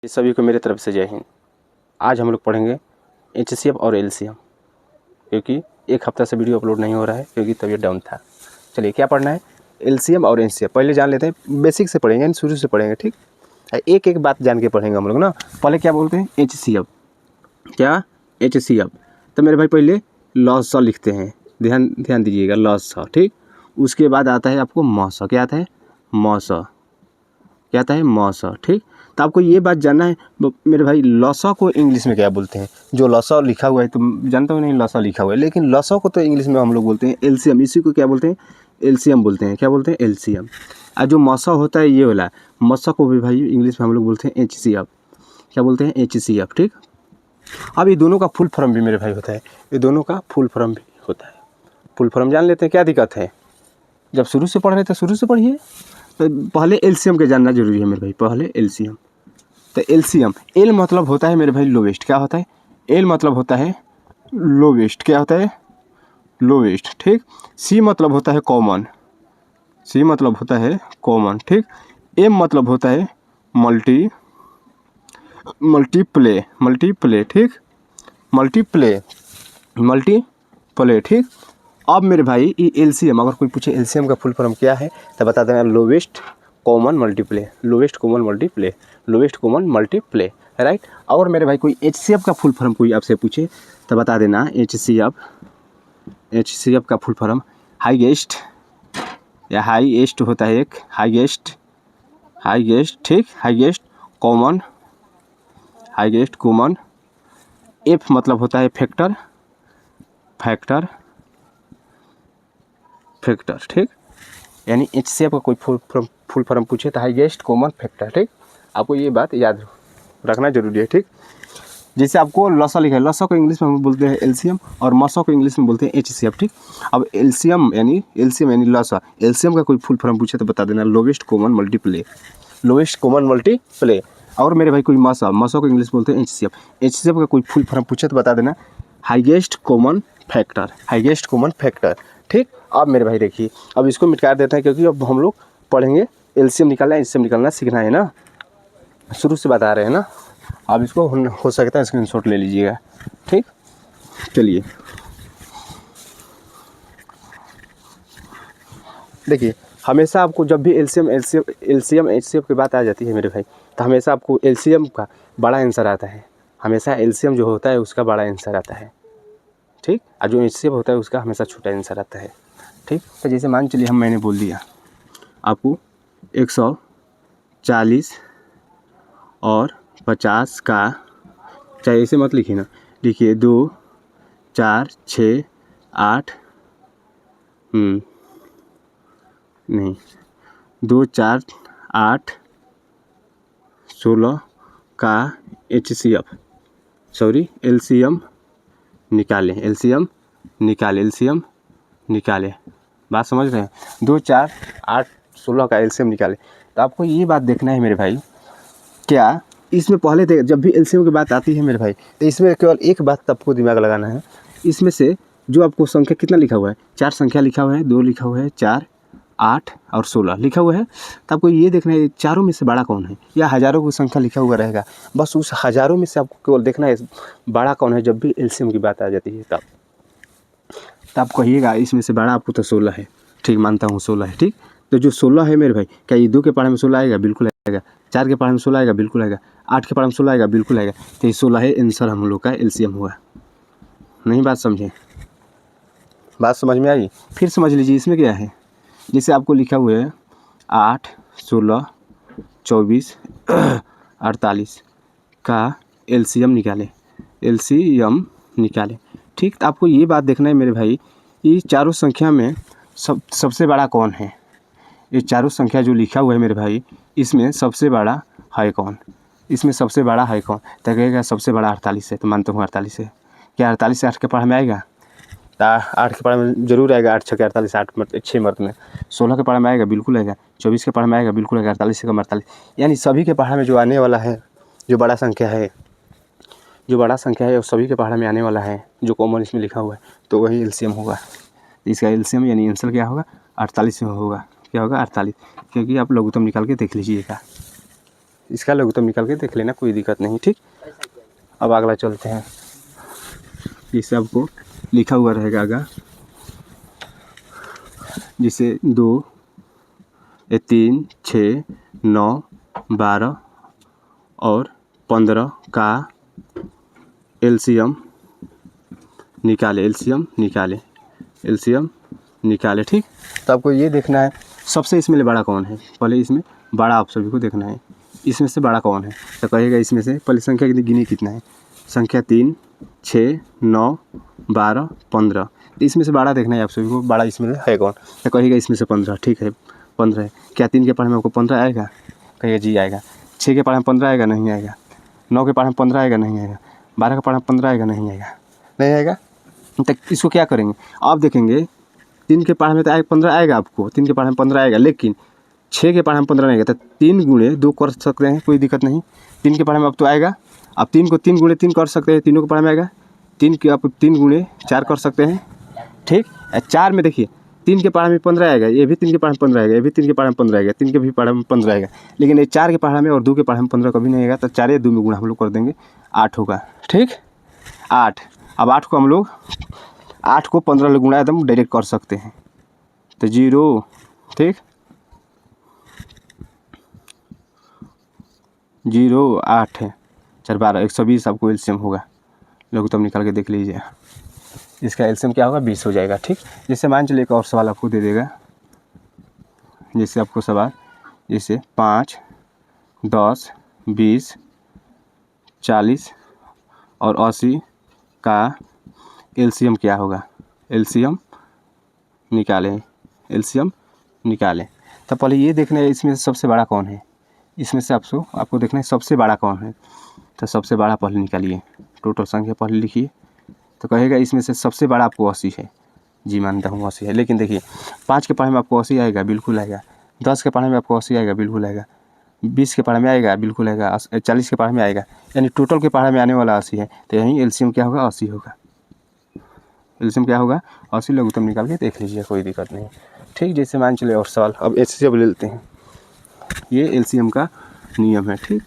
सभी को मेरे तरफ से जय हिंद। आज हम लोग पढ़ेंगे एचसीएफ और एलसीएम, क्योंकि एक हफ्ता से वीडियो अपलोड नहीं हो रहा है क्योंकि तबीयत डाउन था। चलिए क्या पढ़ना है, एलसीएम और एचसीएफ पहले जान लेते हैं। बेसिक से पढ़ेंगे, यानी शुरू से पढ़ेंगे, ठीक। एक एक बात जान के पढ़ेंगे हम लोग ना। पहले क्या बोलते हैं, एचसीएफ। क्या एचसीएफ? तो मेरे भाई पहले लॉस लिखते हैं, ध्यान दीजिएगा, लॉस, ठीक। उसके बाद आता है आपको मौसा। क्या आता है? मौसा। क्या आता है? मौसा, ठीक। तो आपको ये बात जानना है मेरे भाई, लॉसा को इंग्लिश में क्या बोलते हैं? जो लॉसा लिखा हुआ है तुम जानते हो नहीं, लॉसा लिखा हुआ है, लेकिन लॉसा को तो इंग्लिश में हम लोग बोलते हैं एलसीएम। इसी को क्या बोलते हैं? एलसीएम बोलते हैं। क्या बोलते हैं? एलसीएम। और जो मौसा होता है ये वाला मौसा को भी भाई इंग्लिश में हम लोग बोलते हैं एचसीएफ। क्या बोलते हैं? एचसीएफ, ठीक। अब ये दोनों का फुल फॉर्म भी मेरे भाई होता है, ये दोनों का फुल फॉर्म भी होता है। फुल फॉर्म जान लेते हैं, क्या दिक्कत है? जब शुरू से पढ़ रहे थे शुरू से पढ़िए। तो पहले एलसीएम के जानना जरूरी है मेरे भाई, पहले एलसीएम। तो एलसीएम, एल मतलब होता है मेरे भाई लोवेस्ट। क्या होता है? एल मतलब होता है लोवेस्ट। क्या होता है? लोवेस्ट, ठीक। सी मतलब होता है कॉमन। सी मतलब होता है कॉमन, ठीक। एम मतलब होता है मल्टीप्ले, ठीक। मल्टीप्ले, ठीक। अब मेरे भाई ये एलसीएम, अगर कोई पूछे एलसीएम का फुल फॉर्म क्या है तो बता देना lowest common multiply, lowest common multiply, lowest common multiply, right. और मेरे भाई कोई एचसीएफ का फुल फॉर्म कोई आपसे पूछे तो बता देना एचसीएफ का फुल फॉर्म हाईएस्ट, या हाईएस्ट होता है एक, हाईएस्ट, ठीक। Highest common. एफ मतलब होता है फैक्टर, ठीक। यानी एचसीएफ का कोई फुल फॉर्म पूछे तो हाईएस्ट कॉमन फैक्टर, ठीक। आपको ये बात याद रखना जरूरी है, ठीक। जैसे आपको लॉसा लिखा है, लॉसा को इंग्लिश में हम बोलते हैं एलसीएम और मौसा को इंग्लिश में बोलते हैं एचसीएफ, ठीक। अब एलसीएम यानी लॉसा, एलसीएम का कोई फुल फॉर्म पूछे तो बता देना लोवेस्ट कॉमन मल्टीप्ले। और मेरे भाई कोई मौसा को इंग्लिश बोलते हैं एचसीएफ का कोई फुल फॉर्म पूछे तो बता देना हाईएस्ट कॉमन फैक्टर, ठीक। अब मेरे भाई देखिए, अब इसको मिटा देते हैं क्योंकि अब हम लोग पढ़ेंगे एलसीएम निकालना है, एचसीएम निकालना सीखना है ना, शुरू से बता रहे हैं ना। अब इसको हो सकता है स्क्रीनशॉट ले लीजिएगा, ठीक। चलिए देखिए, हमेशा आपको जब भी एलसीएम एचसीएफ की बात आ जाती है मेरे भाई, तो हमेशा आपको एलसीएम का बड़ा आंसर आता है। हमेशा एलसीएम जो होता है उसका बड़ा आंसर आता है, ठीक। और जो एचसीएफ होता है उसका हमेशा छोटा आंसर आता है, ठीक। तो जैसे मान चलिए मैंने बोल दिया आपको 140 और 50 का, चाहे ऐसे मत लिखिए ना, लिखिए 2 4 6 8 नहीं 2 4 8 16 का एचसीएफ, सॉरी एलसीएम निकाले। बात समझ रहे हैं? 2 4 8 16 का एलसीएम निकाले। तो आपको ये बात देखना है मेरे भाई, क्या इसमें पहले जब भी एलसीएम की बात आती है मेरे भाई, तो इसमें केवल एक बात आपको दिमाग लगाना है। इसमें से जो आपको संख्या कितना लिखा हुआ है, 4 संख्या लिखा हुआ है, 2 लिखा हुआ है, 4 8 और 16 लिखा हुआ है। तो आपको ये देखना है चारों में से बड़ा कौन है, या हज़ारों की संख्या लिखा हुआ रहेगा, बस उस हज़ारों में से आपको केवल देखना है बड़ा कौन है। जब भी एलसीएम की बात आ जाती है तब आप कहिएगा इसमें से बड़ा आपको तो 16 है, ठीक, मानता हूँ 16 है, ठीक। तो जो 16 है मेरे भाई, क्या ये 2 के पढ़े में 16 आएगा? बिल्कुल आएगा। 4 के पढ़े में 16 आएगा? बिल्कुल आएगा। 8 के पढ़े में 16 आएगा? बिल्कुल आएगा। तो ये 16 है आंसर हम लोग का एलसीएम हुआ। नहीं बात समझे? बात समझ में आई? फिर समझ लीजिए इसमें क्या है। जैसे आपको लिखा हुआ है 8 16 24 48 का एलसीएम निकाले, ठीक। तो आपको ये बात देखना है मेरे भाई, ये चारों संख्या में सबसे बड़ा कौन है। ये चारों संख्या जो लिखा हुआ है मेरे भाई, इसमें सबसे बड़ा है कौन? इसमें सबसे बड़ा है कौन? तो कहेगा सबसे बड़ा 48 है, तो मानता हूँ 48 है। क्या 48 से 8 के पढ़े में आएगा? 8 के पढ़े में जरूर आएगा। 8 6 48, 8 6 मर्द में। 16 के पढ़े में आएगा? बिल्कुल आएगा। 24 के पढ़े में आएगा? बिल्कुल आएगा। 48 से कम 48, यानी सभी के पढ़े में जो आने वाला है, जो बड़ा संख्या है वो सभी के पढ़े में आने वाला है, जो कॉमन इसमें लिखा हुआ है, तो वही एलसीएम होगा। इसका एलसीएम यानी आंसर क्या होगा? 48 में होगा। क्या होगा? 48, क्योंकि आप लघुत्तम निकाल के देख लीजिएगा। इसका लघुत्तम निकाल के देख लेना, कोई दिक्कत नहीं। ठीक, अब अगला चलते हैं। इसे आपको लिखा हुआ रहेगा आगे, जिसे 2, 3, 6, 9, 12 और 15 का एलसीएम निकाले, एलसीएम निकाले। ठीक, तो आपको ये देखना है सबसे इसमें बड़ा कौन है। पहले इसमें बड़ा आप सभी को देखना है, इसमें से बड़ा कौन है। तो कहेगा इसमें से पहले संख्या गिनी कितना है, संख्या 3, 6, 9, 12, 15। इसमें से बड़ा देखना है आप सभी को, बड़ा इसमें है कौन। तो कहेगा इसमें से 15। ठीक है, 15 है। क्या 3 के पढ़े में आपको 15 आएगा? कहिए जी आएगा। 6 के पढ़े में 15 आएगा? नहीं आएगा। 9 के पढ़े में 15 आएगा? नहीं आएगा। 12 के पढ़े में 15 आएगा? नहीं आएगा। तो इसको क्या करेंगे, आप देखेंगे 3 के पढ़े में तो 15 आएगा आपको, 3 के पढ़े में 15 आएगा, लेकिन 6 के पढ़े में 15 नहीं आएगा। तो 3 गुणे 2 कर सकते हैं, कोई दिक्कत नहीं। 3 के पढ़े में अब तो आएगा, आप 3 को 3 गुणे 3 कर सकते हैं, तीनों के पढ़े में आएगा। 3 के आप 3 गुणे 4 कर सकते हैं। ठीक, 4 में देखिए 3 के पढ़े में 15 आएगा, ये भी 3 के पढ़े में 15 आएगा, ये भी 3 के पढ़े में 15 आएगा, 3 के भी पढ़े में 15 आएगा, लेकिन ये 4 के पढ़े में और 2 के पढ़े में 15 कभी नहीं आएगा। तो 4 या 2 में गुणा हम लोग कर देंगे, 8 होगा। ठीक, 8। अब 8 को हम लोग 8 को 15 में गुणा एकदम डायरेक्ट कर सकते हैं, तो 0। ठीक, 0, 8 है, 4, 12, 120 आपको एलसीएम होगा। लघुत्तम निकाल के देख लीजिए, इसका एलसीएम क्या होगा, 20 हो जाएगा। ठीक, जैसे मान चलिए एक और सवाल आपको दे देगा, जैसे आपको सवाल जैसे 5, 10, 20, 40 और 80 का एलसीएम क्या होगा, एलसीएम निकालें। तो पहले ये देखना है इसमें से सबसे बड़ा कौन है, इसमें से आपको देखना है सबसे बड़ा कौन है। तो सबसे बड़ा पहले निकालिए, टोटल संख्या पहले लिखिए। तो कहेगा इसमें से सबसे बड़ा आपको 80 है, जी मानता हूँ 80 है। लेकिन देखिए 5 के पढ़े में आपको 80 आएगा, बिल्कुल आएगा। 10 के पढ़े में आपको 80 आएगा, बिल्कुल आएगा। 20 के पढ़े में आएगा, बिल्कुल आएगा। 40 के पढ़े में आएगा, यानी टोटल के पढ़े में आने वाला 80 है। तो यहीं एलसीएम क्या होगा, 80 होगा। एलसीएम क्या होगा, 80। लघुत्तम निकाल के देख लीजिए, कोई दिक्कत नहीं। ठीक, जैसे मान चले और सवाल अब एचसीएफ ले लेते हैं। ये एलसीएम का नियम है। ठीक,